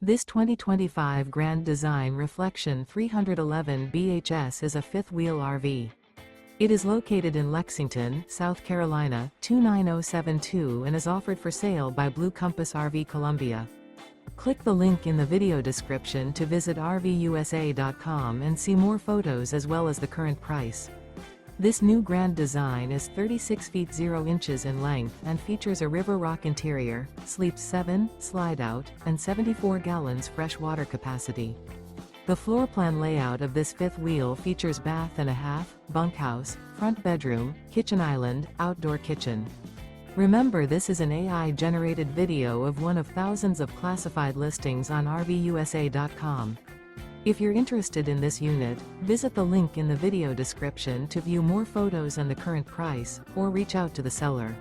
This 2025 Grand Design Reflection 311 BHS is a fifth-wheel RV. It is located in Lexington, South Carolina, 29072 and is offered for sale by Blue Compass RV Columbia. Click the link in the video description to visit RVUSA.com and see more photos as well as the current price. This new Grand Design is 36 feet 0 inches in length and features a River Rock interior, sleeps 7, slide-out, and 74 gallons fresh water capacity. The floor plan layout of this fifth wheel features bath and a half, bunkhouse, front bedroom, kitchen island, outdoor kitchen. Remember, this is an AI-generated video of one of thousands of classified listings on RVUSA.com. If you're interested in this unit, visit the link in the video description to view more photos and the current price, or reach out to the seller.